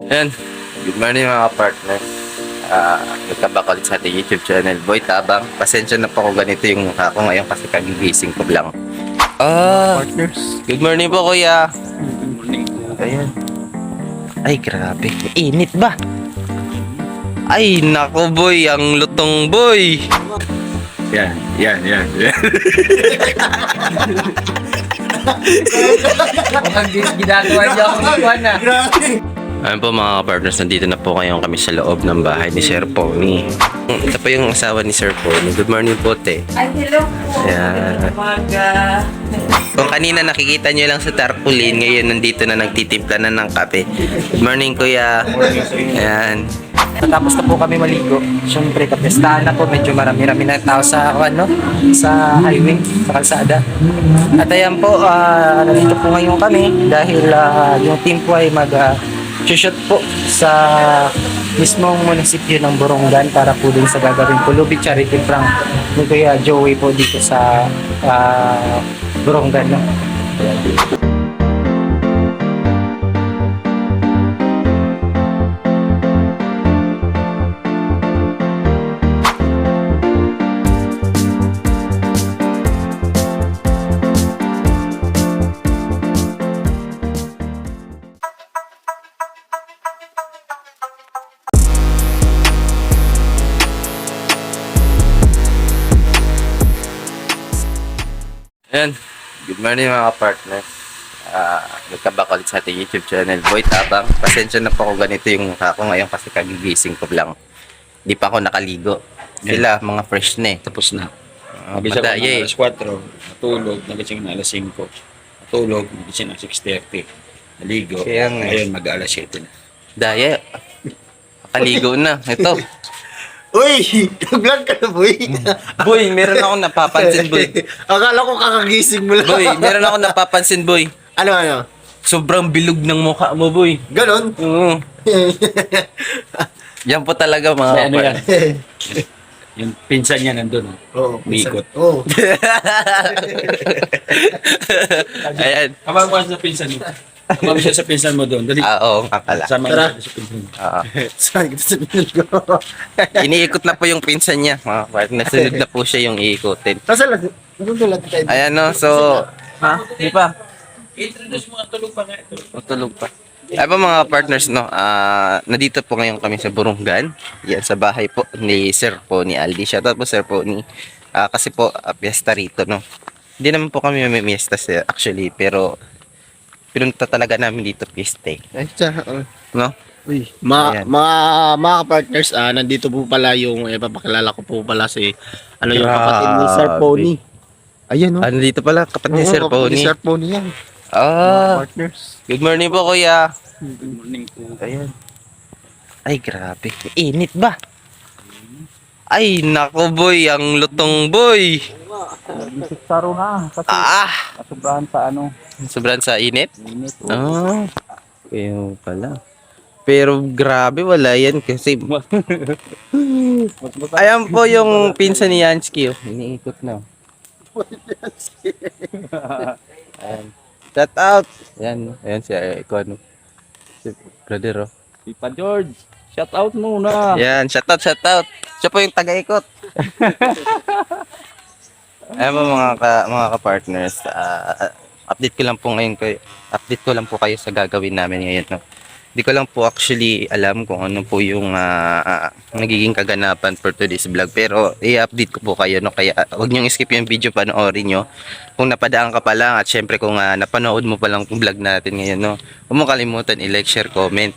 Ayan, good morning mga partner. Nagkabak ulit sa ating YouTube channel, Boy Tabang. Pasensya na po kung ganito yung mukha ko ngayon kasi kagigising ko lang. Partners. Good morning po kuya. Good morning po. Ayan. Ay, grabe. Init ba? Ay, nako boy, ang lutong boy. Yan. Mukhang ginagawa niya akong ikuan na. Ayan po mga partners, nandito na po kayo kami sa loob ng bahay ni Sir Pony. Ito po yung asawa ni Sir Pony. Good morning po, te. Ay, hello po. Ayan. Umaga. Kung kanina nakikita nyo lang sa tarpaulin, ngayon nandito na nagtitimpla na ng kape. Good morning, kuya. Ayan. Tapos na po kami maligo. Siyempre, kapestahan na po. Medyo marami-rami na tao sa, sa highway, sa kalsada. At ayan po, nandito po ngayon kami dahil yung team po ay shoot po sa mismong munisipyo ng Borongan para po din sa gagawin po Lubid Charity Prank ni Kuya Joey po dito sa Borongan. No? Ayan. Good morning mga partner. Nagkabak ulit sa ating YouTube channel, Boy Tabang. Pasensya na po kung ganito yung mukha ko ngayon kasi kagigising ko lang. Di pa ako nakaligo. Sila, mga fresh na eh. Tapos na. Madaya Madaya eh. alas 4, natulog, nagising na alas 5. Natulog, nagising na 6:30. Naligo, Kaya nga. ngayon mag-alas 7 na. Daya. Nakaligo na. Ito. Uy! Vlog ka na, boy! Boy, meron akong napapansin, boy. Akala ko kakagising mo lang. Boy, meron akong napapansin, boy. Ano? Sobrang bilog ng mukha mo, boy. Ganon? Oo. Yan po talaga mga Ano yan? partner. Yung pinsan niya nandun. Oo. Umiikot. Oo. Ayan. Kamang ko sa pinsan mo. Kamang siya sa pinsan mo doon. Dali. Oo, ang akala. Sama Tara. ka sa pinsan mo. Oo. Saan kita sabihin ko? Iniikot na po yung pinsan niya. Mga partner, nasunod na po siya yung iikutin. Nasaan lang? Nasaan lang tayo? Ayan no, so... Ha? Di pa? Introduce mo ang tulog pa nga. Matulog pa. Ay po mga partners, no, nandito po ngayon kami sa Borongan. Yan, sa bahay po ni Sir po ni Aldi. Shoutout po Sir po ni, kasi po, piyesta rito, no. Hindi naman po kami may piyesta actually, pero pinunta talaga namin dito piyesta eh. Ay, tsaka. No? Uy. Ayan. Mga partners, nandito po pala yung, papakilala ko po pala si, yung kapatid ni Sir Grabe. Pony. Ayan, Ano dito pala, kapatid ni Oo, Sir kapatid Pony. ni Sir Pony yan. Partners. Good morning po, kuya. Good morning po. Ayan. Ay, grabe. Init ba? Ay, nako boy, ang lutong boy. Saro na. Kasi sobrahan sa Sobrang sa init? init. Kaya pala. Pero grabe, wala yan kasi. Ayan po yung pinsan ni Yansky. Oh. Iniikot na. Ayan. Shout out. Ayan si Icon. Si brother, oh. Pipa George, shout out muna. Yan, shout out. Siya po yung taga-ikot. Ayan po mga ka-partners. Update ko lang po kayo sa gagawin namin ngayon. No? Hindi ko lang po actually alam kung ano po yung nagiging kaganapan for today's vlog. Pero i-update ko po kayo. No? Kaya huwag nyo skip yung video, panoorin nyo. Kung napadaan ka pa lang at syempre kung napanood mo pa lang yung vlog natin ngayon. No? Huwag mo kalimutan i-like, share, comment.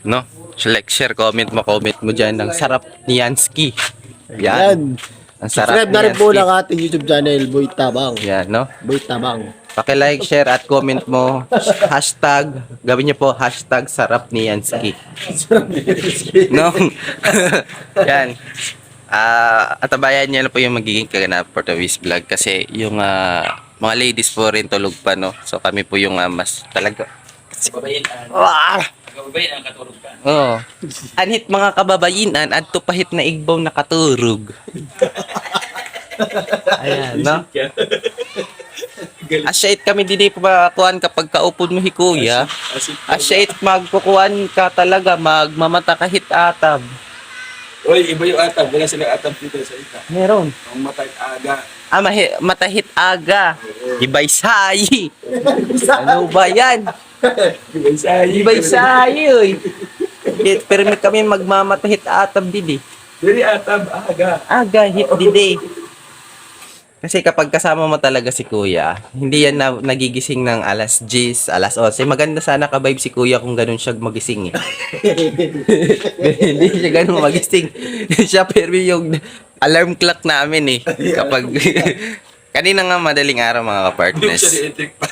No? Like, share, comment mo dyan. Ang sarap ni Yansky. Yan. Ang sarap Subscribe ni na rin po Yansky. ng ating YouTube channel, Boy Tabang. Yan, no? Boy Tabang. Paki-like, share at comment mo. Hashtag, gawin niyo po, hashtag sarap ni Yansky. No? Yan. At abayan niyo na po yung magiging kaganap for today's vlog kasi yung mga ladies po rin tulog pa, no? So kami po yung mas talaga. Kababayin ang katulog ka. Oh. Anhit mga kababayinan at tupahit na igbaw nakaturog. Ayan, no? Asyait kami didi pakuan kapag kaupod mo hikuya. Asyait magkukuan ka talaga, magmamata kahit atab. Oy, iba yung atab. Wala silang atab dito sa ita. Meron. Ang matay aga. Matahit aga. Ibay sayi. Ano ba yan? Ibay sayi, oy. Permit kami magmamatahit atab didi. Dili atab aga. Aga, hit didi. Kasi kapag kasama mo talaga si kuya, hindi yan nagigising ng alas 10, alas 11. Maganda sana ka-vibe si kuya kung ganun siya magising eh. Hindi siya ganun magising. Siya pero yung alarm clock namin eh. Kapag kanina nga madaling araw mga Doon siya kapartners. ni electric pan.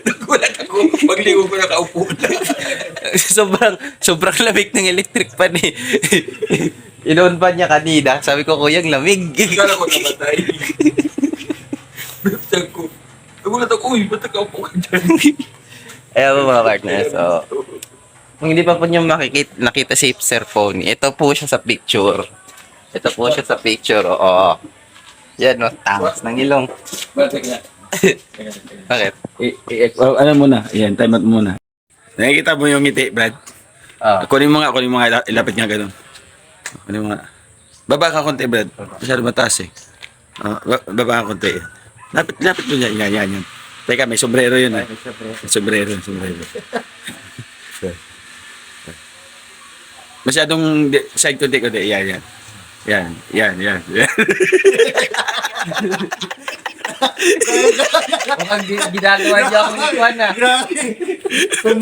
Nagulat ako. Pagligo ko nakaupo na. sobrang lamig ng electric pan eh. Inoon pa niya kanina. Sabi ko, kuya, ang lamig. Kala ko namatay. Sabi ko, nagulat ako. Uy, ba't nakaupo ka dyan? Ayan po mga partners. So, kung hindi pa po niyo nakita si Sir Pony, ito po siya sa picture. Ito po siya sa picture. Oo. Yan, no? Tangos ng ilong. Bakit nga? Bakit? Ano muna? Yan, time out muna. Nakikita mo yung ngiti, Brad? Ah. Kunin mo nga, ilapit nga ganun. Kunin mo nga. Baba ka konti, Brad. Masyado mataas eh. Baba ka konti. Lapit mo dyan. Yan. Teka, may sombrero yun eh. Sombrero. Masyadong side konti. Yan. Mukhang ginagawa niya ako ng kuwan na.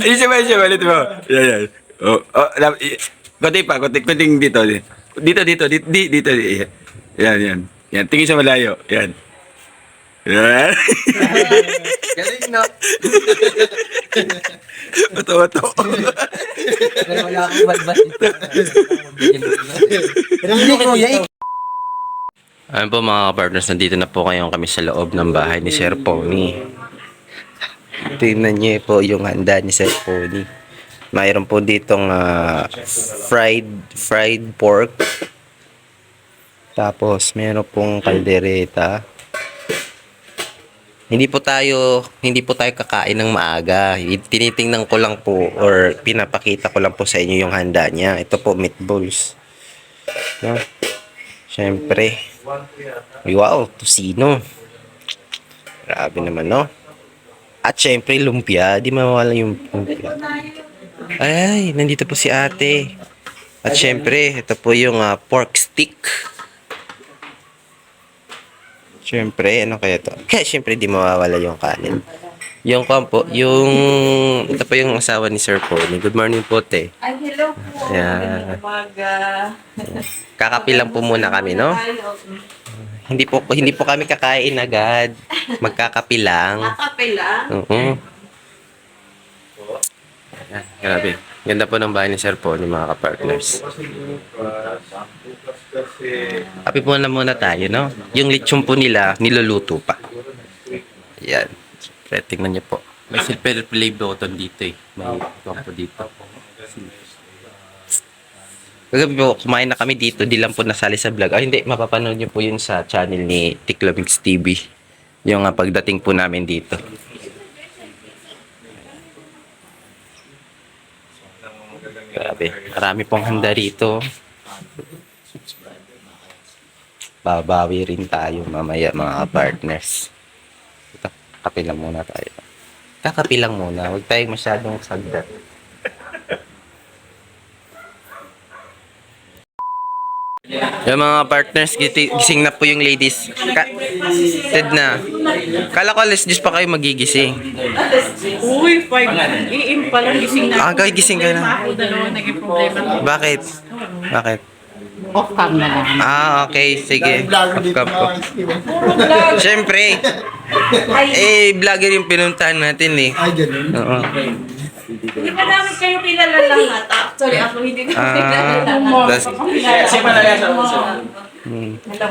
Isa ba, ulit mo. Yan. Konting dito. Dito. Yan. Tingin sa malayo. Yan. Galing, no? Oto. Pero wala akong balbas ito. Hindi kuya, Ayun po mga partners, nandito na po kami sa loob ng bahay ni Sir Pony. Tingnan niyo po yung handa ni Sir Pony. Mayroon po ditong fried pork. Tapos mayroon pong kaldereta. Hindi po tayo kakain ng maaga. Tinitingnan ko lang po or pinapakita ko lang po sa inyo yung handa niya. Ito po meatballs. No? Siyempre. Wow, tusino. Grabe naman, no? At syempre, lumpia. Di mawala yung lumpia. Ay, nandito po si ate. At syempre, ito po yung pork stick. Syempre, ano kaya to? Kaya syempre, di mawawala yung kanin. Yung kampo, ito po yung asawa ni Sir Pony. Good morning po, te. Ay, hello po. Ayan. Magandang umaga. Kakapi lang po muna kami, no? Hindi po kami kakain agad. Magkakapi lang. Nakape lang. Oo. Ayan, grabe. Ganda po ng bahay ni Sir Pony, mga kapartners. Kapi po na muna tayo, no? Yung lechon po nila, niluluto pa. Ayan. Siyempre, tingnan niyo po. May silver play button dito eh. May ito po dito. Kagabi po, kumain na kami dito. Di lang po nasali sa vlog. Hindi, mapapanood niyo po yun sa channel ni Tiklamix TV. Yung pagdating po namin dito. Grabe. Marami pong handa rito. Babawi rin tayo mamaya mga partners. Ito, kape lang muna tayo. Kakape lang muna. Huwag tayong masyadong sagdat. Yung mga partners, gising na po yung ladies. Ted na. Kala ko alas 10 pa kayo magigising. Uy, 5 AM pa lang gising na. Kayo gising ka na. Ako dalawa naging problema. Bakit? Bakit? Off cam na lang. Okay. Sige. Off-cam po. Vlog. Siyempre. Vlogger yung pinuntahan natin eh. Ay, ganun. Oo. Hindi pa namin kayo kilala lang ata. Actually, ako hindi ko kilala lang.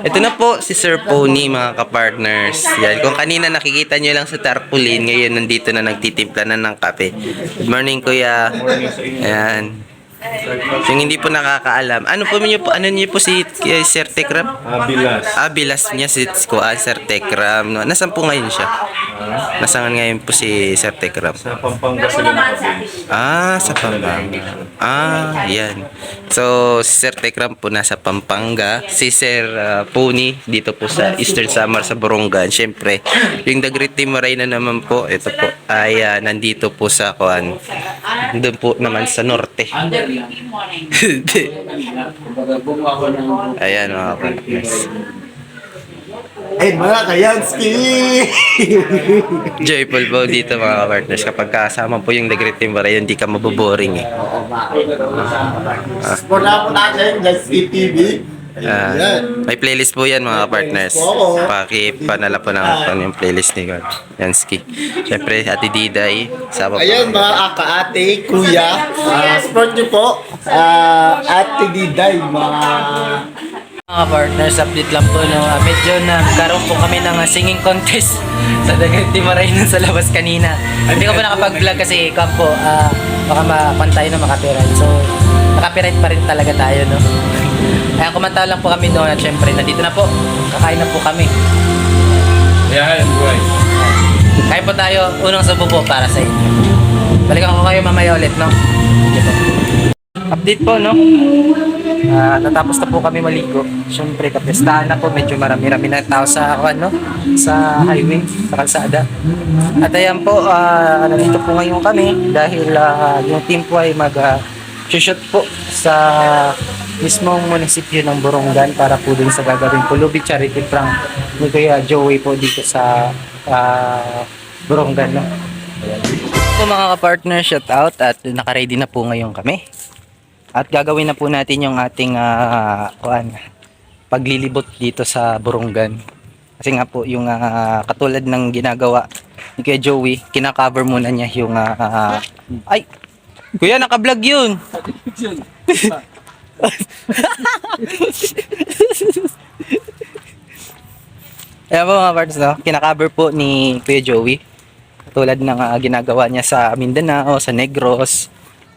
Ito na po si Sir Pony, mga kapartners. Yan. Kung kanina nakikita nyo lang sa tarpaulin, ngayon nandito na nagtitimpla na ng kape. Good morning, kuya. Ayan. Yung hindi po nakakaalam. Ano niyo po si Sir Tekram? Bilas niya si Sir Tekram. No? Nasaan po ngayon siya? Nasaan ngayon po si Sir Tekram? Sa Pampanga sila nakabase. Sa Pampanga. Yan. So, si Sir Tekram po nasa Pampanga. Si Sir Pony dito po sa Eastern Samar sa Borongan. Siyempre, yung The Great Timuray na naman po, ito po, ay nandito po sa Kuan. Doon po naman sa Norte. Ayan mga partners. Hey mga Kayanski! Joyful po dito mga partners. Kapag kasama po yung The Great Timuray, hindi ka maboboring eh. Wala po natin, Janski TV. May playlist po yan mga partners. Pakipanala po ng yung playlist ni Yansky. Siyempre, Ate Diday. Sama po. Ayan mga aka-ate, kuya. Support nyo po. Ate Diday, Mga partners, update lang po. No? Medyo nagkaroon po kami ng singing contest sa Dagat Timuray nun sa labas kanina. Hindi ko pa nakapag-vlog kasi kampo, baka mapantay na makapiright. So, nakapiright pa rin talaga tayo. No? Kaya kumanta lang po kami doon at syempre, nandito na po. Kakain na po kami. Ayan, boy. Kain po tayo, unang subo po para sa inyo. Balikan ko kayo mamaya ulit, no? Sige po. Update po, no? Natapos na po kami maligo. Siyempre, kapestahan na po. Medyo marami-rami na tao sa, sa highway, sa kalsada. At ayan po, nandito po ngayon kami dahil yung team po ay mag-shoot po sa mismong munisipyo ng Borongan para po dun sa gagawing Pulubi Charity Prank ni Kuya Joey po dito sa Borongan, no? Ayan. Po mga ka-partner, shout out at naka-ready na po ngayon kami. At gagawin na po natin yung ating paglilibot dito sa Borongan. Kasi nga po yung katulad ng ginagawa ni Kuya Joey, kina-cover muna niya yung ay, Kuya, naka-vlog yun. Ayan po mga partners, no? Kina-cover po ni Kuya Joey. Tulad ng ginagawa niya sa Mindanao, sa Negros,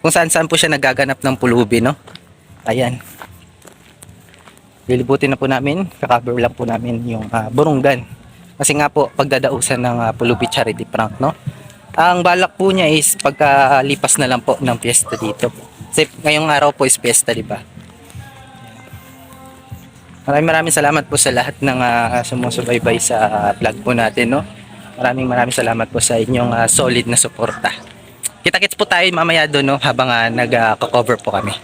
kung saan-saan po siya nagaganap ng pulubi, no? Ayan. Lilibutin na po namin, kakaver lang po namin yung Borongan. Kasi nga po, pagdadausan ng Pulubi Charity Prank, no? Ang balak po niya is pagkalipas na lang po ng piyesta dito. Kasi ngayong araw po is piyesta, di ba? Maraming salamat po sa lahat ng sumusubaybay sa vlog po natin, no? Maraming salamat po sa inyong solid na suporta. Kita-kits po tayo mamaya doon, no, habang nag-cover po kami.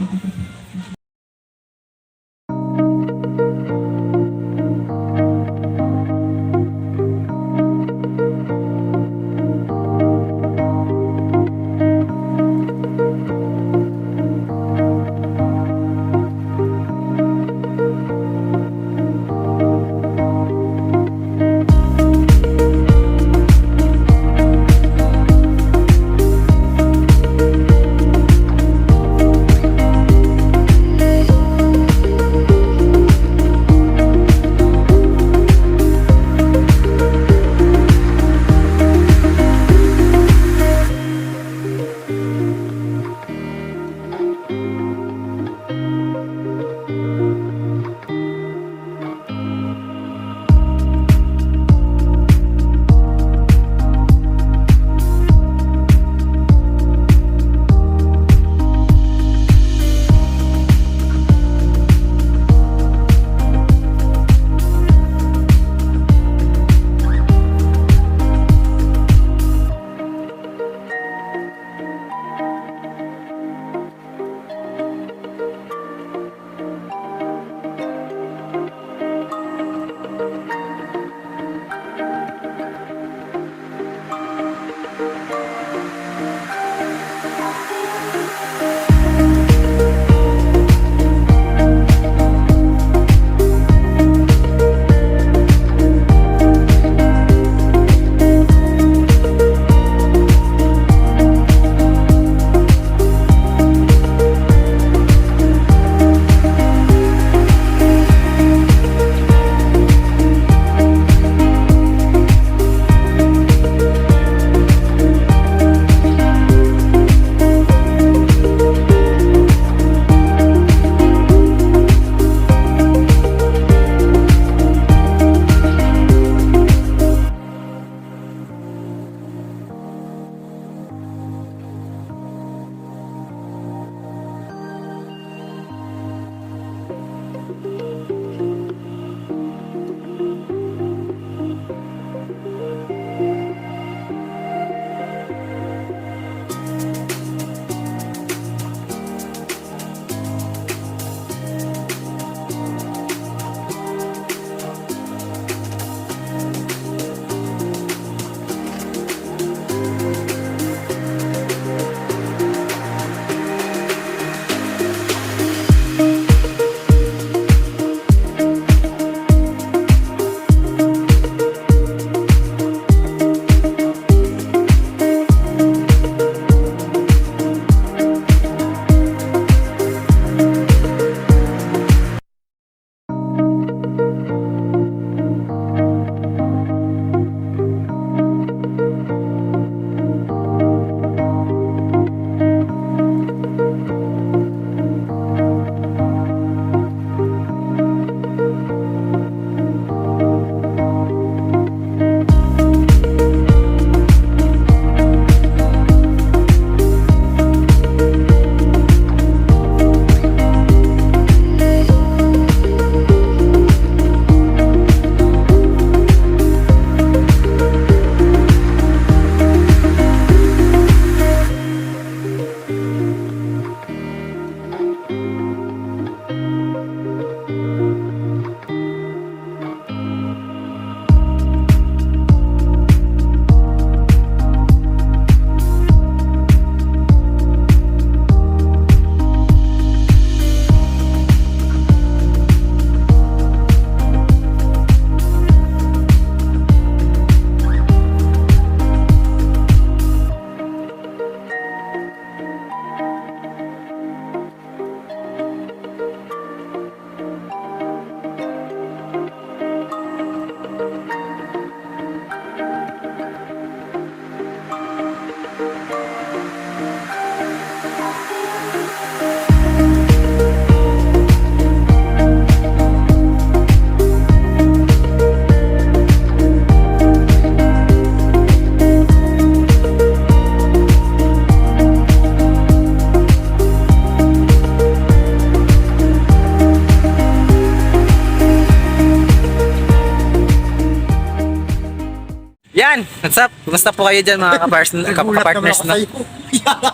What's up? Kumusta po kayo dyan mga kapartners na?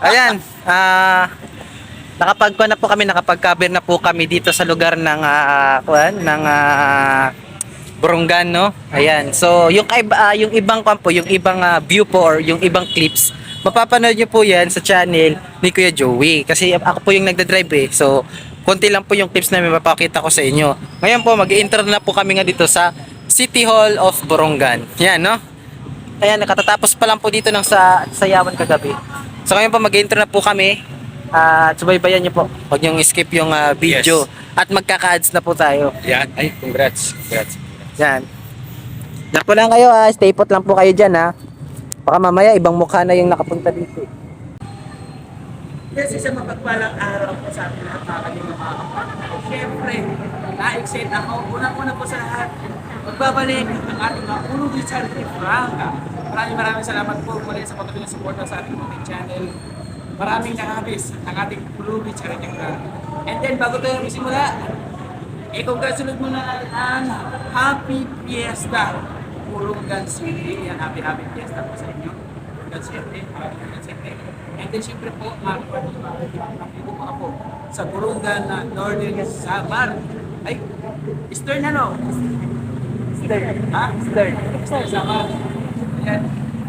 Ayan, nakapag-cover na po kami dito sa lugar ng Borongan, no? Ayan. So, yung ibang view po or yung ibang clips, mapapanood nyo po yan sa channel ni Kuya Joey. Kasi ako po yung nagdadrive eh. So, konti lang po yung clips na may mapakita ko sa inyo. Ngayon po, mag-intro na po kami nga dito sa City Hall of Borongan. Yan, no? Ayan, nakatatapos pa lang po dito ng sayawan kagabi. So ngayon po mag-intro na po kami. At subaybayan nyo po. Huwag nyo skip yung video. Yes. At magkaka-ads na po tayo. Yan. Ay, congrats. Yan. Yan po lang kayo ha. Stay put lang po kayo dyan ha. Baka mamaya ibang mukha na yung nakapunta dito. Yes, isang mapagpalang araw po sa ating lahat mga kalingap mga kapatid. Siyempre, na-excite ako. Unang-una po sa lahat, magbabalik ang ating Ulubi Charity Frank. Maraming salamat po muli sa patuloy na suporta sa ating munting channel. Maraming nakakabis ang ating Ulubi Charity Frank. And then, bago tayo magsimula, i-congratulate muna natin ang Happy Fiesta Borongan City. Yan, happy Fiesta po sa inyo. Borongan City. And then, syempre po, mga kapatid, nandito po ako sa Borongan na Northern Samar. Ay, Eastern ano? Eastern. Ha? Eastern Samar. Ayan.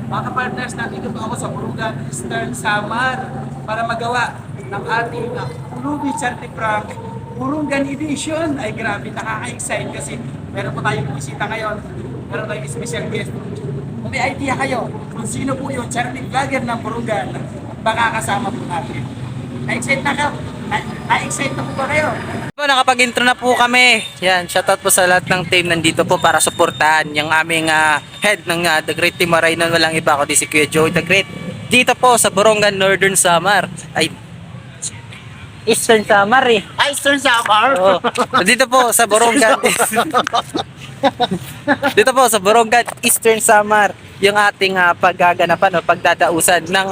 Mga kapartners, nandito po ako sa Borongan Eastern Samar para magawa ng ating Ulubi Charity Prank Borongan Edition. Ay grabe, nakaka-excite kasi meron po tayong bisita ngayon. Meron tayong special guest. Kung may idea kayo kung sino po yung charity vlogger ng Borongan, baka kasama po natin. Na-excite na kayo? Na-excite na po ba kayo? Po, nakapag-intro na po kami. Yan, shoutout po sa lahat ng team nandito po para suportahan yung aming head ng The Great Team Marainon. Walang iba kundi si Kuya Joey The Great. Dito po sa Borongan Northern Samar. Ay, Eastern Samar eh. Eastern Samar. Oo. Dito po sa Borongan. Dito po sa Borongan Eastern Samar yung ating paggaganapan o pagdadausan ng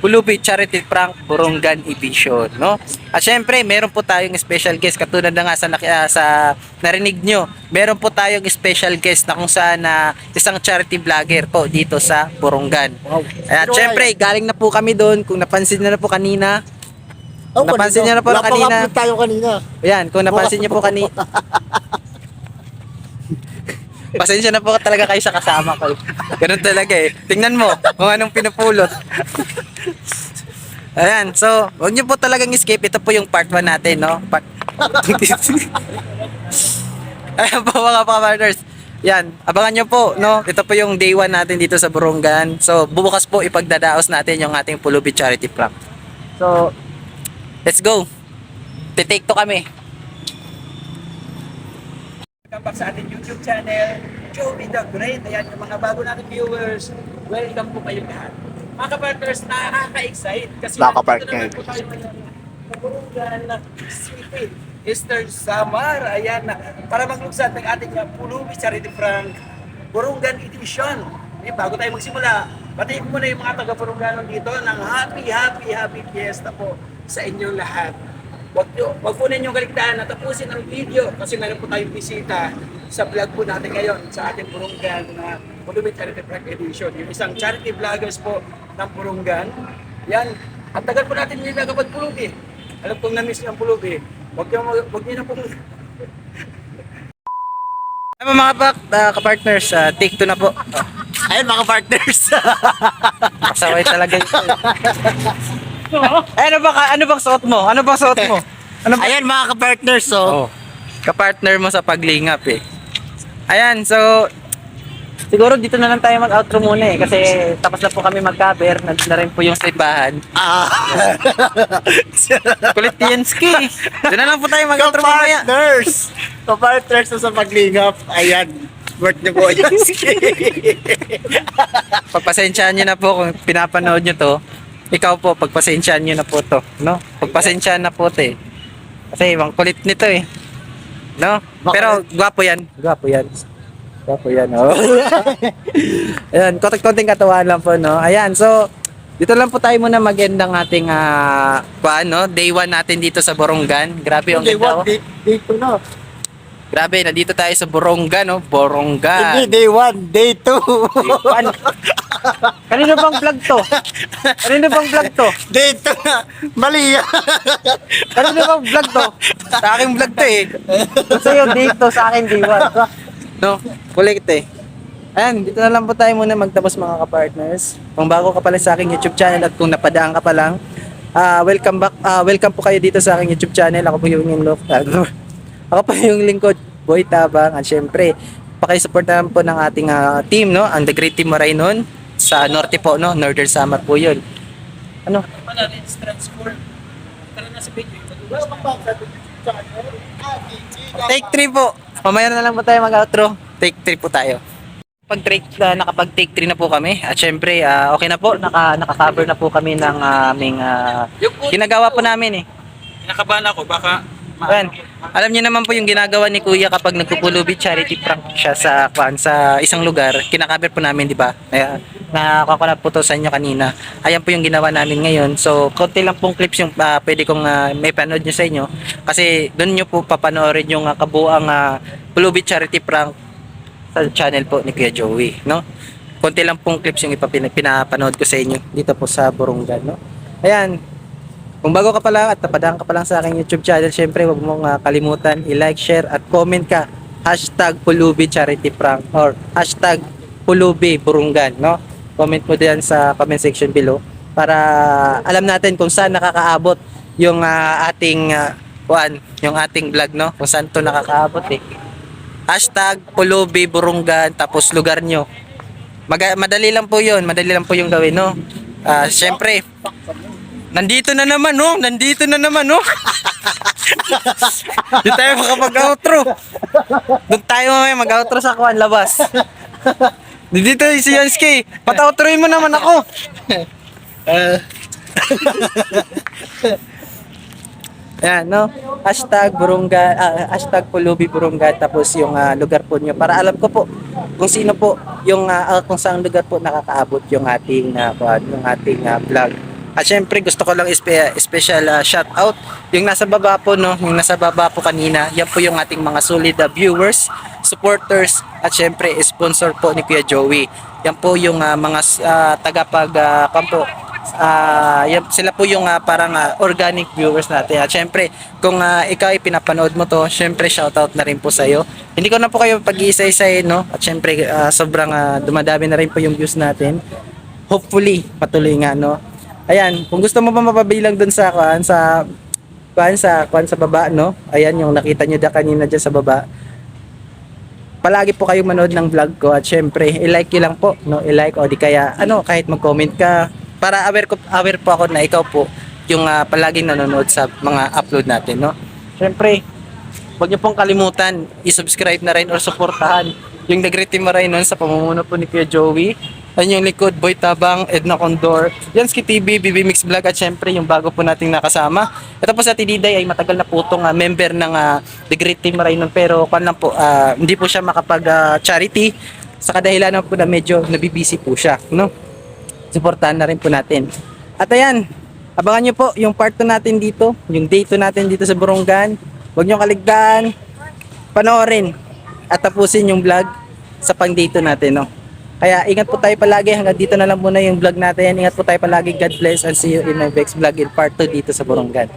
Ulubi Charity Prank Borongan Edition, no? At syempre, meron po tayong special guest katulad na nga sa narinig nyo. Meron po tayong special guest na kung saan isang charity vlogger po dito sa Borongan. Wow. At syempre, galing na po kami doon. Kung napansin nyo na po kanina, napansin niyo na po kanina. Napaka-upload tayo kanina. Ayan, kung napansin niyo po kanina. Pasensya na po talaga kayo sa kasama ko. Ganun talaga eh. Tingnan mo kung anong pinupulot. Ayan, so huwag niyo po talagang skip. Ito po yung part 1 natin, no? Ayan po mga partners. Yan, abangan nyo po, no? Ito po yung day 1 natin dito sa Borongan. So bubukas po ipagdadaos natin yung ating Ulubi Charity Prank. So, let's go. Titake to kami. Welcome back sa ating YouTube channel, Joey The Great. Ayan, yung mga bago nating viewers, welcome po kayo lahat. Mga kapartners, nakaka-excite kasi nandito naman po tayo ngayon sa Borongan City, Eastern Samar. Ayan, para maglugsad ng ating Ulubi Charity Prank Borongan Edition. Bago tayo magsimula, batiin ko muna yung mga taga-Boronganon dito ng happy Fiesta po sa inyong lahat. Wag po ninyong kaligtaan na tapusin ang video kasi meron po tayong bisita sa vlog po natin ngayon sa ating Borongan na Ulubi Charity Prank Edition. Yung isang charity vloggers po ng Borongan. Yan, at tagal po natin yung nagkapag-pulubi. Alam kong na-miss yung pulubi. Wag niyo na pong... Ano mga kapartners, take 2 na po. Ayun mga partners. Kasaway talaga ito. Ano bang suot mo? Ano bang suot mo? Ayan mga ka-partners, Oh, kapartner mo sa paglingap eh. Ayan, so siguro dito na lang tayo mag-outro muna eh kasi tapos na po kami mag-cover, na rin po yung slipahan. Kulit Tiensky. Doon na lang po tayo mag-outro mamaya. Ka-partners na sa paglingap. Ayan. Worth niyo po yan. Pagpasensyaan nyo na po kung pinapanood nyo to. Ikaw po, pagpasensyaan nyo na po to. No? Pagpasensyaan na po to eh. Kasi ibang kulit nito eh. No? Pero gwapo yan. Gwapo yan. Gwapo yan. Oh. Ayan, konting katawaan lang po. No? Ayan, so dito lang po tayo muna mag-end ng ating day 1 natin dito sa Borongan. Grabe yung Day ganda. 1, day 2 na. Grabe, nandito tayo sa Borongan, no? Borongan. Hindi, day 1, day 2. Ano? Kanino bang vlog to? Kanino bang vlog to? Day 2 na. Mali yan. Kanino bang vlog to? Sa aking vlog to eh. Sa'yo dito, sa akin day 1. No, kulit eh. Ayan, dito na lang po tayo muna magtapos mga ka-partners. Kung bago ka pala sa aking YouTube channel at kung napadaan ka pa lang, welcome back. Welcome po kayo dito sa aking YouTube channel. Ako po ako po yung lingkod, Boy Tabang. At syempre, pakisupport naman po ng ating team, no? Ang The Great Team Marainon sa Norte po, no? Northern Samar po yun. Ano? Take 3 po. Mamaya na lang po tayo mag-outro. Take 3 po tayo. Nakapag-take 3 na po kami. At syempre, okay na po. Naka-cover na po kami ng aming ginagawa po namin eh. Nakabahan ako, baka Ayan. Alam niyo naman po yung ginagawa ni Kuya kapag nagpupulubi charity prank siya sa isang lugar. Kinakaber po namin, di ba? Nakakuha po to sa inyo kanina. Ayan po yung ginawa namin ngayon. So, konti lang pong clips yung pwede kong may panood nyo sa inyo. Kasi doon nyo po papanoorin yung kabuang pulubi charity prank sa channel po ni Kuya Joey, no? Konti lang pong clips yung pinapanood ko sa inyo dito po sa Borongan, no? Ayan. Kung bago ka pa lang at napadaan ka pa lang sa aking YouTube channel, syempre huwag mong kalimutan i-like, share at comment ka #pulubi charity prank or #pulubi Borongan, no? Comment mo diyan sa comment section below para alam natin kung saan nakakaabot yung ating yung ating vlog, no? Kung saan to nakakaabot eh. #pulubi Borongan tapos lugar nyo. Madali lang po 'yon, madali lang po yung gawin, no? Syempre nandito na naman, no? Nandito na naman, no? Di tayo makapag-outro. Doon tayo mamaya mag-outro sa labas. Dito si Yansky. Pat-outroin mo naman ako. Ayan, no? #Borongan, #pulubi Borongan tapos yung lugar po nyo para alam ko po kung sino po yung kung saang lugar po nakakaabot yung ating vlog. At syempre gusto ko lang special shout out yung nasa baba po, no, yung nasa baba po kanina. Yan po yung ating mga solid viewers, supporters at syempre sponsor po ni Kuya Joey. Yan po yung mga yan, sila po yung parang organic viewers natin. At syempre kung ikaw ay pinapanood mo to, syempre shout out na rin po sa iyo. Hindi ko na po kayo pag-iisa-isahin, no. At syempre sobrang dumadami na rin po yung views natin. Hopefully patuloy nga, no. Ayan, kung gusto mo pa mapabilang dun sa baba, no? Ayan yung nakita nyo kanina dyan sa baba. Palagi po kayong manood ng vlog ko at syempre, i-like nyo lang po, no? I-like o di kaya kahit mag-comment ka para aware po ako na ikaw po yung palaging nanonood sa mga upload natin, no? Syempre, huwag nyo pong kalimutan i-subscribe na rin or suportahan yung The Great Team Marainon sa pamumuno po ni Kuya Joey. Ayun yung likod, Boy Tabang, Edna Condor, Yansky TV, BB Mix Vlog at syempre yung bago po nating nakasama. Ito po sa Tididay ay matagal na po itong member ng The Great Team Marainon pero hindi po siya makapag-charity sa kadahilan po na medyo nabibisi po siya, no? Suportahan na rin po natin. At ayan, abangan nyo po yung part 2 natin dito, yung day 2 natin dito sa Borongan. Huwag nyo kaligtaan, panoorin at tapusin yung vlog sa pang day 2 natin, no? Kaya ingat po tayo palagi. Hanggang dito na lang muna yung vlog natin. Ingat po tayo palagi. God bless and see you in my next vlog in part 2 dito sa Borongan.